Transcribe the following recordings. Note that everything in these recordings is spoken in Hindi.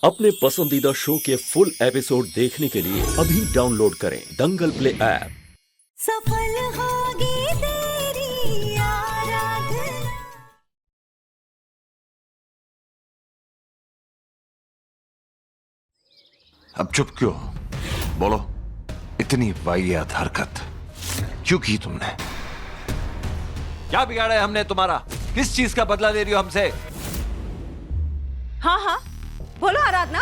अपने पसंदीदा शो के फुल एपिसोड देखने के लिए अभी डाउनलोड करें दंगल प्ले ऐप। सफल होगी तेरी आराधना। अब चुप क्यों? बोलो, इतनी वाहियात हरकत क्यों की तुमने? क्या बिगाड़ा है हमने तुम्हारा? किस चीज का बदला ले रही हो हमसे? हाँ हाँ बोलो आराधना,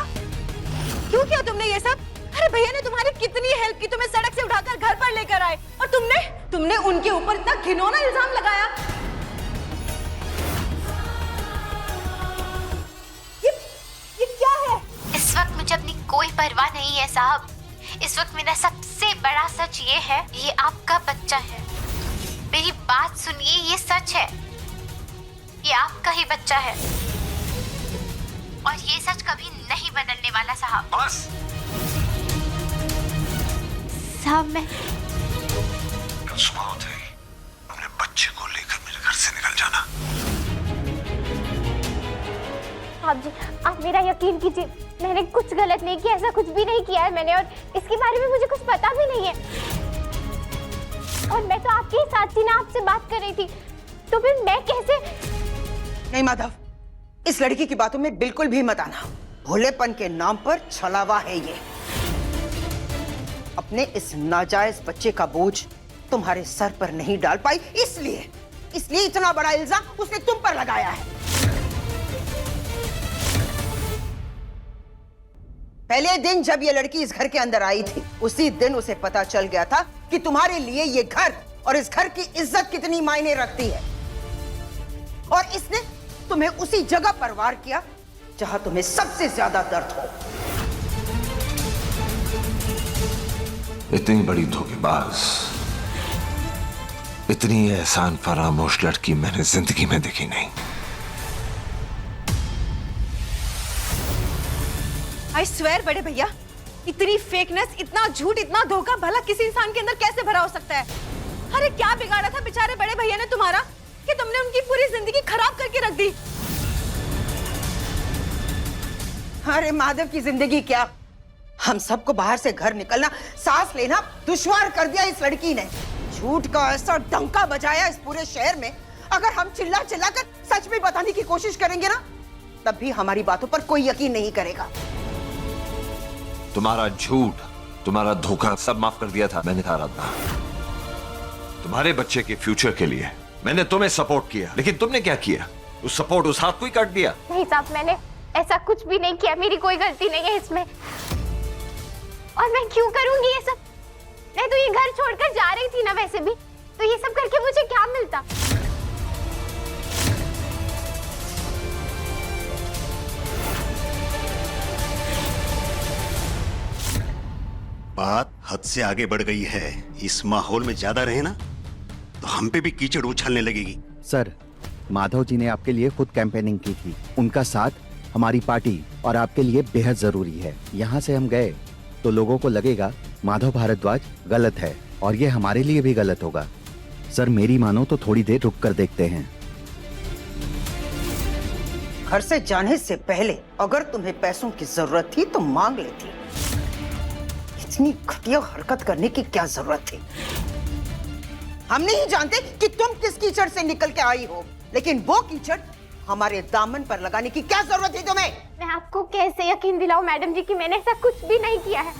क्यों किया तुमने ये सब? अरे भैया ने तुम्हारी कितनी हेल्प की, तुम्हें सड़क से उठाकर घर पर लेकर आए और तुमने उनके ऊपर इतना घिनौना इल्जाम लगाया। ये क्या है? इस वक्त मुझे अपनी कोई परवाह नहीं है साहब। इस वक्त मेरा सबसे बड़ा सच ये है, ये आपका बच्चा है। मेरी बात सुनिए, ये सच है, ये आपका ही बच्चा है और ये सच कभी नहीं बदलने वाला साहब। बस साहब मैं कल सुबह होते ही अपने बच्चे को लेकर मेरे घर से निकल जाना। आप जी, आप मेरा यकीन कीजिए, मैंने कुछ गलत नहीं किया, ऐसा कुछ भी नहीं किया है मैंने, और इसके बारे में मुझे कुछ पता भी नहीं है। और मैं तो आपके साथ थी ना, आपसे बात कर रही थी, तो फिर मैं कैसे? नहीं माधव, इस लड़की की बातों में बिल्कुल भी मत आना। भोलेपन के नाम पर छलावा है ये। अपने इस नाजायज बच्चे का बोझ तुम्हारे सर पर नहीं डाल पाई, इसलिए इतना बड़ा इल्जाम उसने तुम पर लगाया है। पहले दिन जब ये लड़की इस घर के अंदर आई थी, उसी दिन उसे पता चल गया था कि तुम्हारे लिए ये घर और इस घर की इज्जत कितनी मायने रखती है। और इसने तुम्हें उसी जगह पर वार किया जहां तुम्हें सबसे ज्यादा दर्द हो। इतनी बड़ी धोखेबाज, इतनी एहसान फरामोश लड़की मैंने जिंदगी में देखी नहीं। आई स्वेयर बड़े भैया, इतनी फेकनेस, इतना झूठ, इतना धोखा भला किसी इंसान के अंदर कैसे भरा हो सकता है? अरे क्या बिगाड़ा था बेचारे बड़े भैया ने तुम्हारा कि तुमने उनकी पूरी जिंदगी खराब करके रख दी? अरे माधव की जिंदगी क्या, हम सबको बाहर से घर निकलना, सांस लेना दुश्वार कर दिया इस लड़की ने। झूठ का ऐसा डंका बजाया इस पूरे शहर में। अगर हम चिल्ला चिल्ला कर सच में बताने की कोशिश करेंगे ना, तब भी हमारी बातों पर कोई यकीन नहीं करेगा। तुम्हारा झूठ, तुम्हारा धोखा सब माफ कर दिया था मैंने। आराधना, तुम्हारे बच्चे के फ्यूचर के लिए मैंने तुम्हें सपोर्ट किया, लेकिन तुमने क्या किया? उस सपोर्ट उस हाथ को ही काट दिया। नहीं साहब, मैंने ऐसा कुछ भी नहीं किया, मेरी कोई गलती नहीं है इसमें। और मैं क्यों करूंगी ये सब? मैं तो ये घर छोड़कर जा रही थी ना वैसे भी, तो ये सब करके मुझे क्या मिलता? बात हद से आगे बढ़ गई है। इस माहौल में ज्यादा रहे ना तो हम पे भी कीचड़ उछलने लगेगी। सर, माधव जी ने आपके लिए खुद कैंपेनिंग की थी। उनका साथ हमारी पार्टी और आपके लिए बेहद जरूरी है। यहाँ से हम गए तो लोगों को लगेगा माधव भारद्वाज गलत है, और ये हमारे लिए भी गलत होगा। सर मेरी मानो तो थोड़ी देर रुक कर देखते हैं। घर से जाने से पहले अगर तुम्हें पैसों की जरूरत थी तो मांग लेती। इतनी घटिया हरकत करने की क्या जरूरत थी? हम नहीं जानते कि तुम किस कीचड़ से निकल के आई हो, लेकिन वो कीचड़ हमारे दामन पर लगाने की क्या जरूरत थी तुम्हें? मैं आपको कैसे यकीन दिलाऊं मैडम जी कि मैंने ऐसा कुछ भी नहीं किया है।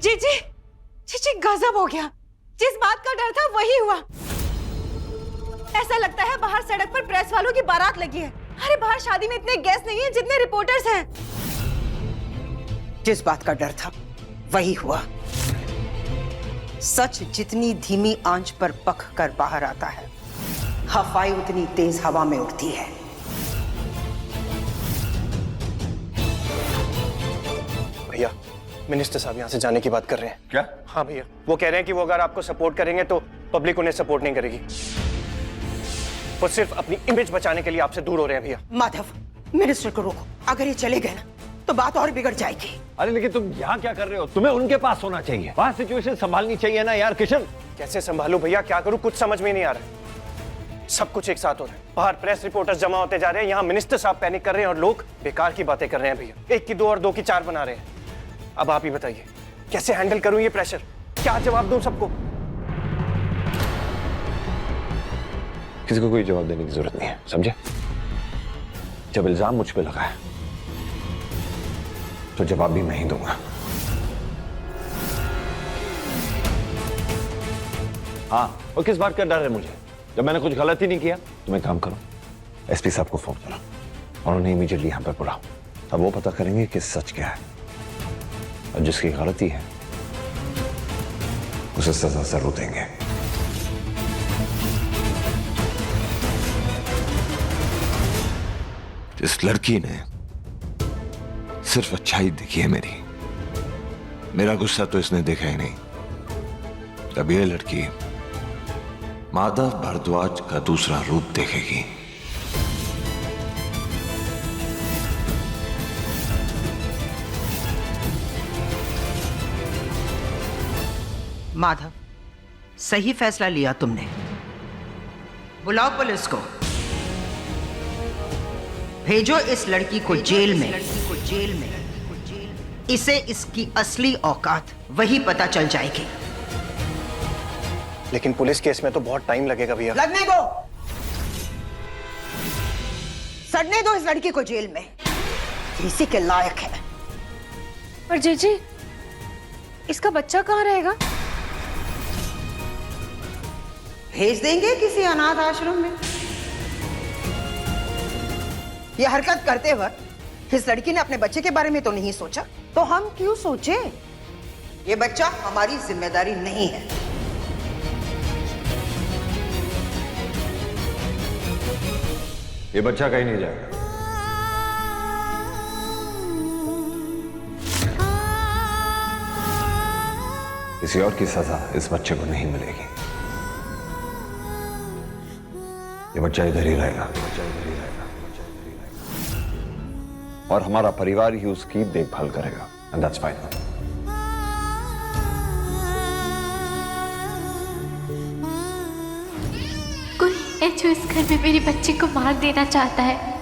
जी जी जी जी, गजब हो गया। जिस बात का डर था वही हुआ। ऐसा लगता है बाहर सड़क पर प्रेस वालों की बारात लगी है। अरे बाहर शादी में इतने गेस्ट नहीं है जितने रिपोर्टर्स हैं। जिस बात का डर था वही हुआ। सच जितनी धीमी आंच पर पक कर बाहर आता है, हवाएं उतनी तेज हवा में उड़ती है। भैया, मिनिस्टर साहब यहाँ से जाने की बात कर रहे हैं। क्या? हाँ भैया, वो कह रहे हैं कि वो अगर आपको सपोर्ट करेंगे तो पब्लिक उन्हें सपोर्ट नहीं करेगी। वो सिर्फ अपनी इमेज बचाने के लिए आपसे दूर हो रहे हैं भैया। माधव, मिनिस्टर को रोको। अगर ये चले गए ना तो बात और बिगड़ जाएगी। अरे लेकिन तुम यहाँ क्या कर रहे हो? तुम्हें उनके पास होना चाहिए, वहां सिचुएशन संभालनी चाहिए ना यार। किशन कैसे संभालू भैया, क्या करूं, कुछ समझ में नहीं आ रहा। सब कुछ एक साथ हो रहा है। बाहर प्रेस रिपोर्टर्स जमा होते जा रहे हैं, यहाँ मिनिस्टर साहब पैनिक कर रहे हैं और लोग बेकार की बातें कर रहे हैं भैया। 1 की 2 और 2 की 4 बना रहे हैं। अब आप ही बताइए कैसे हैंडल करूं ये प्रेशर, क्या जवाब दूं सबको? किसी को कोई जवाब देने की जरूरत नहीं है, समझे? जब इल्जाम मुझ पे लगा है तो जवाब भी मैं ही दूंगा। हाँ, और किस बात का डर है मुझे? जब मैंने कुछ गलत ही नहीं किया। तुम एक काम करो, एसपी साहब को फोन करो और उन्हें इमीडिएटली यहां पर बुलाओ। अब वो पता करेंगे कि सच क्या है, और जिसकी गलती है उसे सजा जरूर देंगे। इस लड़की ने सिर्फ अच्छाई देखी है मेरी, मेरा गुस्सा तो इसने देखा ही नहीं। अब ये लड़की माधव भारद्वाज का दूसरा रूप देखेगी। माधव, सही फैसला लिया तुमने। बुलाओ पुलिस को, भेजो इस लड़की को जेल में। इसे इसकी असली औकात वही पता चल जाएगी। लेकिन पुलिस केस में तो बहुत टाइम लगेगा भैया। लगने दो, सड़ने दो इस लड़की को जेल में, इसी के लायक है। पर जीजी, इसका बच्चा कहाँ रहेगा? भेज देंगे किसी अनाथ आश्रम में। यह हरकत करते वक्त इस लड़की ने अपने बच्चे के बारे में तो नहीं सोचा, तो हम क्यों सोचे? ये बच्चा हमारी जिम्मेदारी नहीं है। ये बच्चा कहीं नहीं जाएगा। किसी और की सजा इस बच्चे को नहीं मिलेगी। ये बच्चा इधर ही रहेगा, और हमारा परिवार ही उसकी देखभाल करेगा। And that's fine. कोई है जो इस घर में मेरे बच्चे को मार देना चाहता है।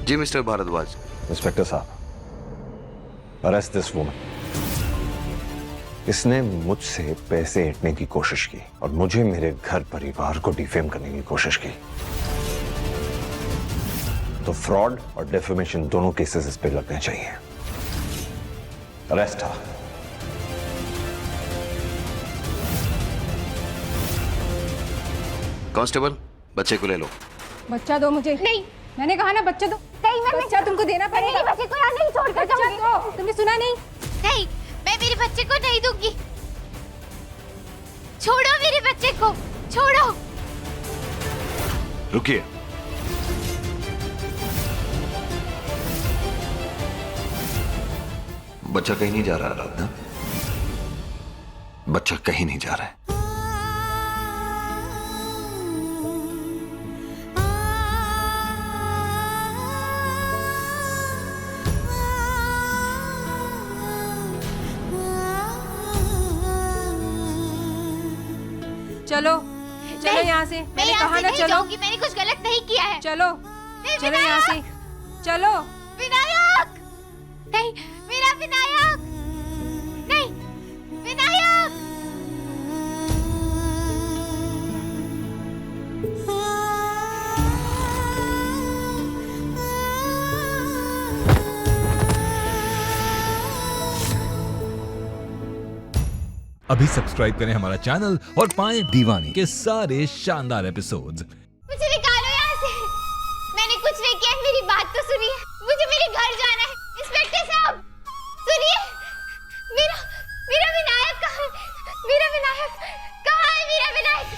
जी मिस्टर भारद्वाज। इंस्पेक्टर साहब, अरेस्ट दिस वुमन। इसने मुझसे पैसे ऐंठने की कोशिश की और मुझे मेरे घर परिवार को डिफेम करने की कोशिश की। तो फ्रॉड और डेफेमेशन दोनों केसेस इस पे लगने चाहिए। अरेस्ट। कांस्टेबल, बच्चे को ले लो। बच्चा दो मुझे। नहीं, मैंने कहा ना बच्चा दो। नहीं, मैं बच्चा तुमको देना पड़ेगा। मेरे बच्चे को यहाँ नहीं छोड़कर जाऊंगी। तुमने सुना नहीं? नहीं, मैं मेरे बच्चे को नहीं दूंगी। छोड़ो मेरे बच्चे को, छोड़ो। रुकिए। बच्चा कहीं नहीं जा रहा आराधना, बच्चा कहीं नहीं जा रहा है। चलो चलो यहाँ से। मैंने कहा ना चलो। मैंने कुछ गलत नहीं किया है। चलो चलो यहाँ से, चलो। विनायक, नहीं, मेरा विनायक, नहीं, विनायक। अभी सब्सक्राइब करें हमारा चैनल और पाएं दीवानी के सारे शानदार एपिसोड्स। मुझे निकालो यहाँ से। मैंने कुछ नहीं किया, मेरी बात तो सुनिए। मुझे मेरे घर जाना है। इंस्पेक्टर साहब, सुनिए। मेरा मेरा विनायक कहाँ है? मेरा विनायक कहाँ है? मेरा विनायक।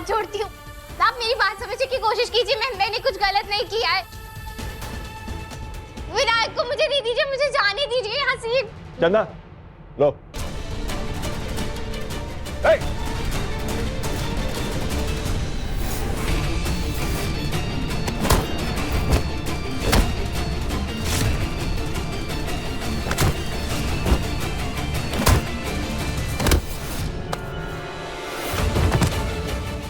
हाथ जोड़ती हूँ, आप मेरी बात समझने की कोशिश कीजिए। मैंने कुछ गलत नहीं किया है। विनायक को मुझे दे दीजिए, मुझे जाने दीजिए यहाँ से। चंदा लो।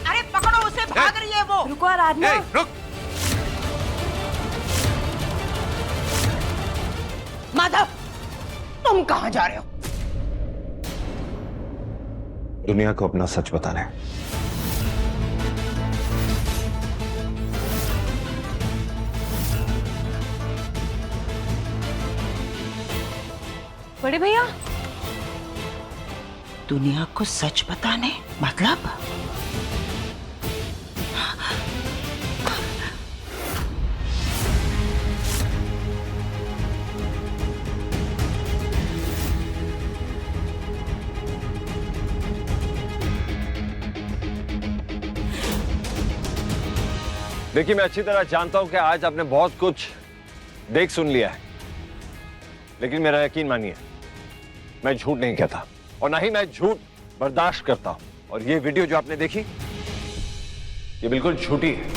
अरे पकड़ो उसे, भाग रही है वो। रुको आराधना। रुक। माधव, तुम कहाँ जा रहे हो? दुनिया को अपना सच बताने। बड़े भैया, दुनिया को सच बताने मतलब? देखिए, मैं अच्छी तरह जानता हूं कि आज आपने बहुत कुछ देख सुन लिया है, लेकिन मेरा यकीन मानिए, मैं झूठ नहीं कहता और ना ही मैं झूठ बर्दाश्त करता हूं। और ये वीडियो जो आपने देखी, ये बिल्कुल झूठी है।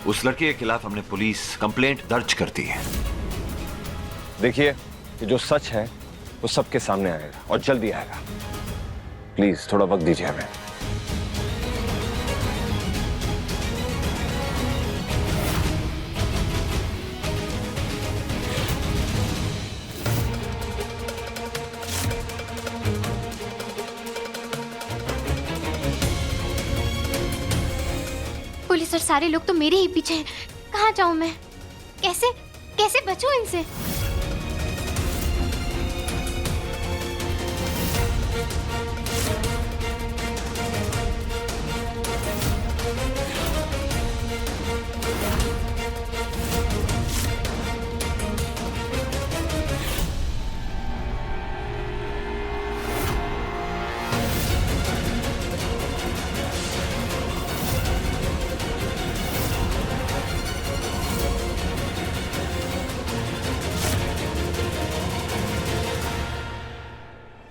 उस लड़के के खिलाफ हमने पुलिस कंप्लेंट दर्ज कर दी है। देखिए, ये जो सच है वो सबके सामने आएगा और जल्दी आएगा। प्लीज थोड़ा वक्त दीजिए हमें। पुलिस और सारे लोग तो मेरे ही पीछे हैं। कहाँ जाऊं मैं? कैसे कैसे बचूं इनसे?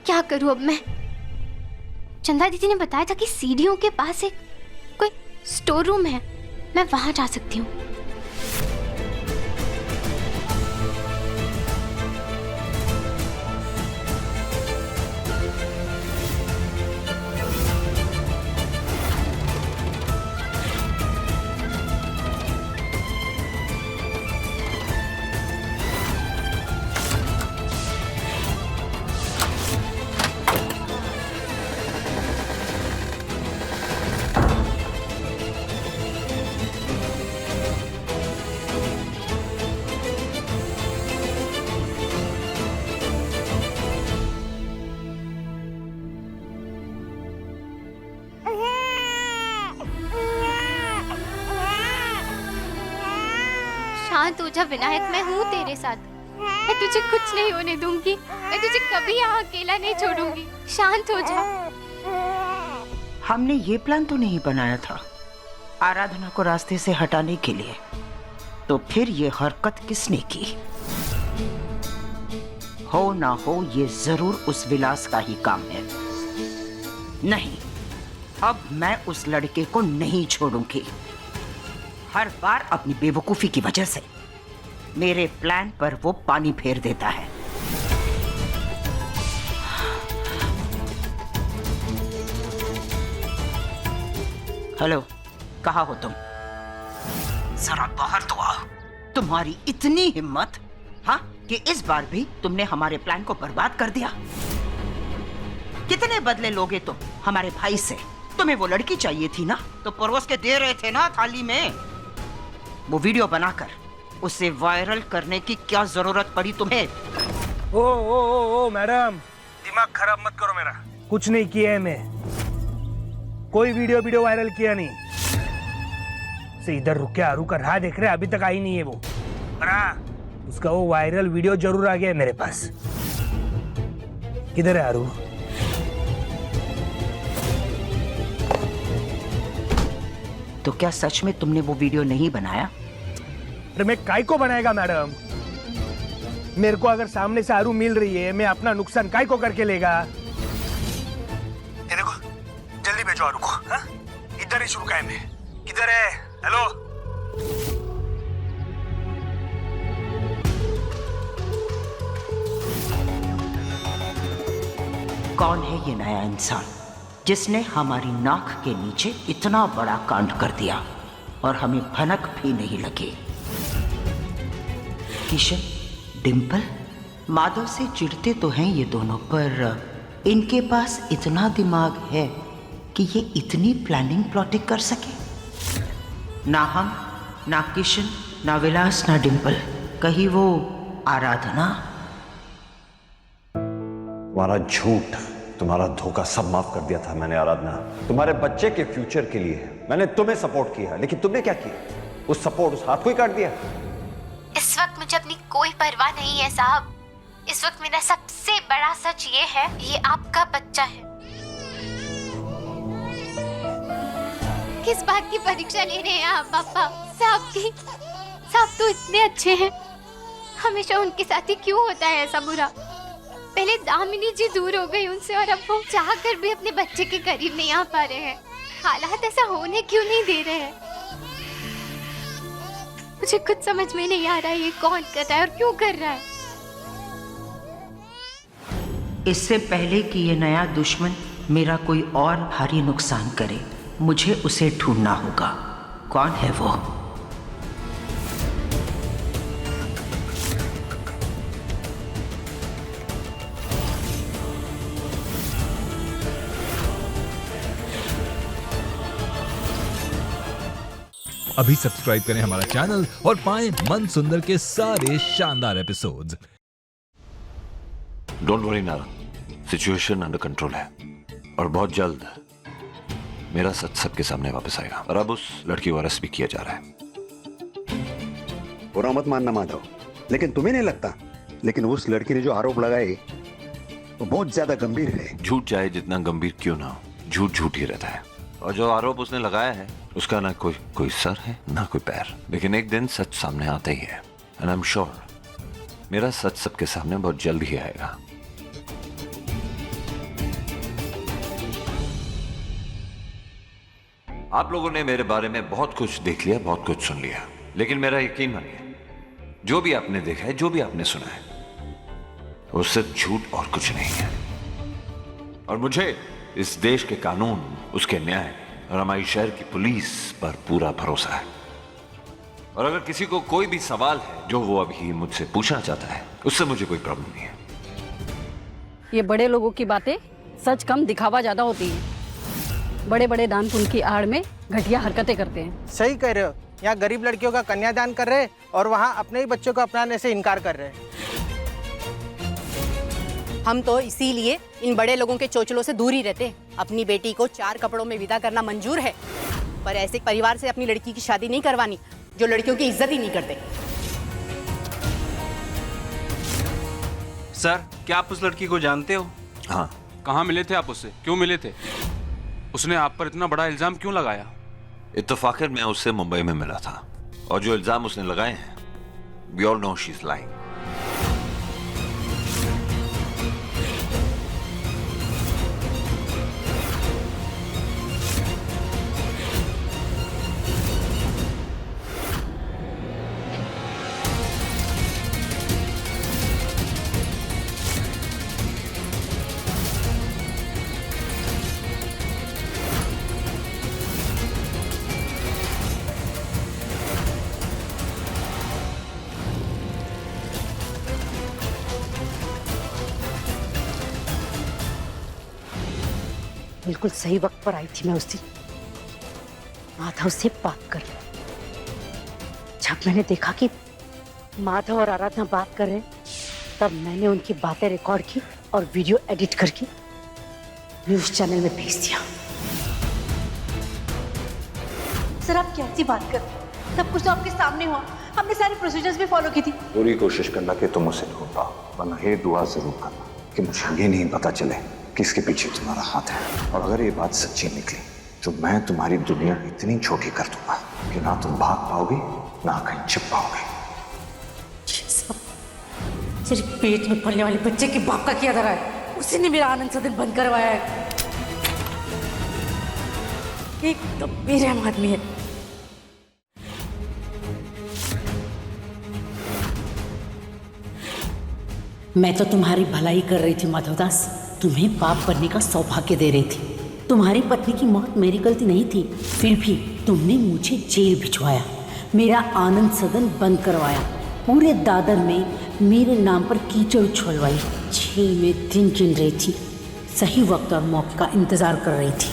क्या करूं अब मैं? चंदा दीदी ने बताया था कि सीढ़ियों के पास एक कोई स्टोर रूम है, मैं वहां जा सकती हूँ। शांत हो जा विनायक, मैं हूँ तेरे साथ। मैं तुझे कुछ नहीं होने दूंगी। मैं तुझे कभी यहाँ अकेला नहीं छोड़ूंगी। शांत हो जा। हमने ये प्लान तो नहीं बनाया था आराधना को रास्ते से हटाने के लिए, तो फिर ये हरकत किसने की? हो ना हो ये जरूर उस विलास का ही काम है। नहीं, अब मैं उस लड़के को नहीं छोड़ूंगी। हर बार अपनी बेवकूफी की वजह से मेरे प्लान पर वो पानी फेर देता है। हेलो, कहाँ हो तुम? जरा बाहर तो आओ। तुम्हारी इतनी हिम्मत, हाँ, कि इस बार भी तुमने हमारे प्लान को बर्बाद कर दिया। कितने बदले लोगे तुम हमारे भाई से? तुम्हें वो लड़की चाहिए थी ना, तो परोस के दे रहे थे ना थाली में। वो वीडियो बनाकर उसे वायरल करने की क्या जरूरत पड़ी तुम्हें? ओ मैडम, दिमाग खराब मत करो मेरा। कुछ नहीं किया है मैं, कोई वीडियो वायरल किया नहीं। से इधर रुक के आरू का राह देख रहे, अभी तक आई नहीं है वो। उसका वो वायरल वीडियो जरूर आ गया है मेरे पास। किधर है आरू? तो क्या सच में तुमने वो वीडियो नहीं बनाया? अरे मैं काय को बनाएगा मैडम? मेरे को अगर सामने से आरू मिल रही है, मैं अपना नुकसान काय को करके लेगा? ये देखो, जल्दी भेजो आरू को। हाँ? इधर ही शुरू का है मैं। किधर है? हेलो? कौन है ये नया इंसान जिसने हमारी नाक के नीचे इतना बड़ा कांड कर दिया और हमें भनक भी नहीं लगी? किशन, डिंपल, माधव से चिढ़ते तो हैं ये दोनों, पर इनके पास इतना दिमाग है कि ये इतनी प्लानिंग प्लॉटिंग कर सके? ना हम, ना किशन, ना विलास, ना डिंपल, कहीं वो आराधना? तुम्हारा झूठ, तुम्हारा धोखा सब माफ कर दिया था मैंने आराधना। तुम्हारे बच्चे के फ्यूचर के लिए मैंने तुम्हें सपोर्ट किया, लेकिन तुमने क्या किया? उस सपोर्ट, उस हाथ को ही काट दिया। इस वक्त मुझे अपनी कोई परवाह नहीं है साहब। इस वक्त मेरा सबसे बड़ा सच ये है, ये आपका बच्चा है। किस बात की परीक्षा ले रहे हैं आप पापा? साहब तो इतने अच्छे हैं, हमेशा उनके साथ ही क्यों होता है ऐसा बुरा? पहले दामिनी जी दूर हो गई उनसे, और अब वो चाहकर भी अपने बच्चे के करीब नहीं आ पा रहे हैं। हालात ऐसा होने क्यों नहीं दे रहे हैं? मुझे कुछ समझ में नहीं आ रहा है ये कौन कर रहा है और क्यों कर रहा है। इससे पहले कि ये नया दुश्मन मेरा कोई और भारी नुकसान करे, मुझे उसे ढूंढना होगा। कौन है वो? अभी सब्सक्राइब करें हमारा चैनल और पाएं मन सुंदर के सारे शानदार एपिसोड्स। डोंट वरी नारा, सिचुएशन अंडर कंट्रोल है और बहुत जल्द मेरा सच सबके सामने वापस आएगा। और अब उस लड़की को अरेस्ट भी किया जा रहा है। बुरा मत मानना माधव, लेकिन तुम्हें नहीं लगता? लेकिन उस लड़की ने जो आरोप लगाए वो बहुत ज्यादा गंभीर है। झूठ चाहे जितना गंभीर क्यों ना हो, झूठ झूठ ही रहता है। और जो आरोप उसने लगाया है उसका ना कोई सर है ना कोई पैर, लेकिन एक दिन सच सामने आता ही है। एंड आई एम श्योर मेरा सच सबके सामने बहुत जल्द ही आएगा। आप लोगों ने मेरे बारे में बहुत कुछ देख लिया, बहुत कुछ सुन लिया, लेकिन मेरा यकीन मानिए, जो भी आपने देखा है, जो भी आपने सुना है, वो सिर्फ झूठ और कुछ नहीं है। और मुझे इस देश के कानून, उसके न्याय और हमारी शहर की पुलिस पर पूरा भरोसा है। और अगर किसी को कोई भी सवाल है जो वो अभी मुझसे पूछना चाहता है, उससे मुझे कोई प्रॉब्लम नहीं है। ये बड़े लोगों की बातें सच कम दिखावा ज्यादा होती है। बड़े बड़े दान पुण्य की आड़ में घटिया हरकतें करते हैं। सही कह रहे हो, यहाँ गरीब लड़कियों का कन्यादान कर रहे हैं और वहाँ अपने ही बच्चों को अपनाने से इनकार कर रहे हैं। हम तो इसीलिए इन बड़े लोगों के चोचलों से दूर ही रहते हैं। अपनी बेटी को 4 कपड़ों में विदा करना मंजूर है, पर ऐसे परिवार से अपनी लड़की की शादी नहीं करवानी जो लड़कियों की इज्जत ही नहीं करते। सर, क्या आप उस लड़की को जानते हो? हाँ। कहाँ मिले थे आप उससे? क्यों मिले थे? उसने आप पर इतना बड़ा इल्जाम क्यों लगाया? इत्तेफाकन मैं उससे मुंबई में मिला था, और जो इल्जाम उसने लगाए हैं, we all know she's lying. बिल्कुल सही वक्त पर आई थी मैं उस दिन माधव से बात कर। जब मैंने देखा कि माधव और आराधना बात कर रहे हैं, तब मैंने उनकी बातें रिकॉर्ड की और वीडियो एडिट करके न्यूज चैनल में भेज दिया। सर, आप कैसी बात कर रहे हैं? सब कुछ तो आपके सामने हुआ, हमने सारी प्रोसीजर्स भी फॉलो की थी। पूरी कोशिश करना कि तुम उसे ढूंढ पाओ, वरना ये दुआ जरूर करना कि मुझे ये नहीं पता चले किसके पीछे तुम्हारा हाथ है। और अगर ये बात सच्ची निकली तो मैं तुम्हारी दुनिया इतनी छोटी कर दूंगा कि ना तुम भाग पाओगे ना कहीं छिप पाओगे। सिर्फ पेट में पलने वाले बच्चे के बाप का किया धरा है, उसी ने मेरा आनंद सदन बंद करवाया है। एक तो बेरहम आदमी है। मैं तो तुम्हारी भलाई कर रही थी माधवदास, तुम्हें पाप करने का सौभाग्य दे रही थी। तुम्हारी पत्नी की मौत मेरी गलती नहीं थी, फिर भी तुमने मुझे जेल भिजवाया, मेरा आनंद सदन बंद करवाया, पूरे दादर में मेरे नाम पर कीचड़ उछलवाई। जेल में दिन गिन रही थी, सही वक्त और मौके का इंतजार कर रही थी।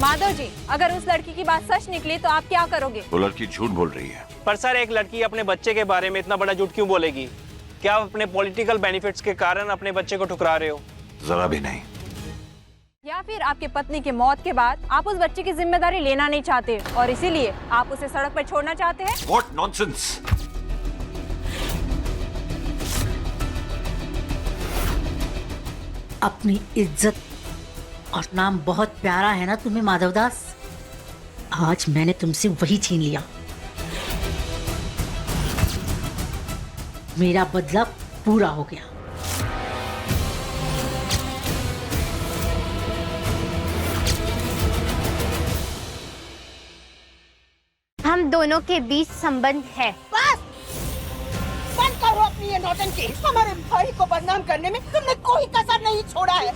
माधव जी, अगर उस लड़की की बात सच निकली तो आप क्या करोगे? वो लड़की झूठ बोल रही है। पर सर, एक लड़की अपने बच्चे के बारे में इतना बड़ा झूठ क्यों बोलेगी? क्या आप अपने पॉलिटिकल बेनिफिट्स के कारण अपने बच्चे को ठुकरा रहे हो? जरा भी नहीं। या फिर आपके पत्नी की मौत के बाद आप उस बच्चे की जिम्मेदारी लेना नहीं चाहते और इसीलिए आप उसे सड़क पर छोड़ना चाहते हैं? What nonsense! अपनी इज्जत और नाम बहुत प्यारा है ना तुम्हें माधवदास, आज मैंने तुमसे वही छीन लिया। मेरा बदला पूरा हो गया। हम दोनों के बीच संबंध है। बस बंद करो अपनी ये नौटंकी। हमारे भाई को बदनाम करने में तुमने कोई कसर नहीं छोड़ा है।